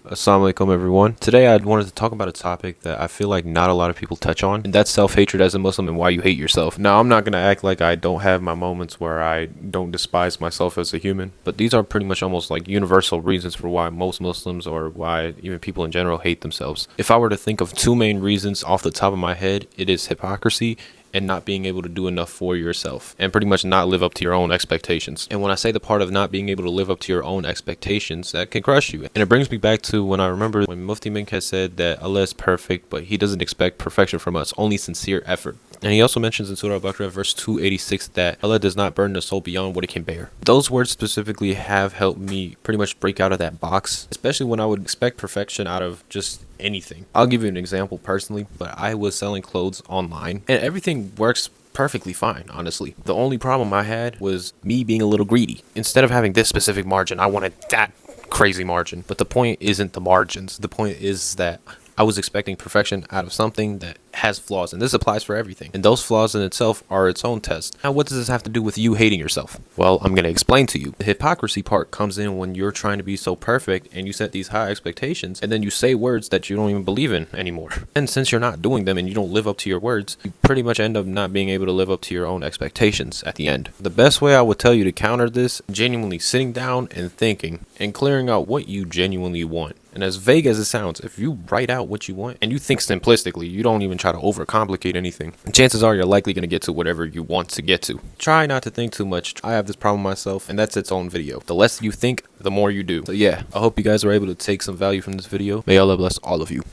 Assalamu alaikum everyone. Today I wanted to talk about a topic that I feel like not a lot of people touch on, and that's self-hatred as a Muslim and why you hate yourself. Now, I'm not going to act like I don't have my moments where I don't despise myself as a human, but these are pretty much almost like universal reasons for why most Muslims or why even people in general hate themselves. If I were to think of two main reasons off the top of my head, it is hypocrisy and not being able to do enough for yourself and pretty much not live up to your own expectations. And when I say the part of not being able to live up to your own expectations, that can crush you. And it brings me back to when I remember when Mufti Menk has said that Allah is perfect, but he doesn't expect perfection from us, only sincere effort. And he also mentions in Surah Al-Baqarah verse 286 that Allah does not burden the soul beyond what it can bear. Those words specifically have helped me pretty much break out of that box, especially when I would expect perfection out of just anything. I'll give you an example personally, but I was selling clothes online and everything works perfectly fine, honestly. The only problem I had was me being a little greedy. Instead of having this specific margin, I wanted that crazy margin. But the point isn't the margins. The point is that I was expecting perfection out of something that has flaws, and this applies for everything. And those flaws in itself are its own test. Now, what does this have to do with you hating yourself? Well, I'm going to explain to you. The hypocrisy part comes in when you're trying to be so perfect and you set these high expectations, and then you say words that you don't even believe in anymore. And since you're not doing them and you don't live up to your words, you pretty much end up not being able to live up to your own expectations at the end. The best way I would tell you to counter this, genuinely sitting down and thinking and clearing out what you genuinely want. And as vague as it sounds, if you write out what you want and you think simplistically, you don't even try to overcomplicate anything, chances are you're likely going to get to whatever you want to get to. Try not to think too much. I have this problem myself, and that's its own video. The less you think, the more you do. So yeah, I hope you guys are able to take some value from this video. May Allah bless all of you.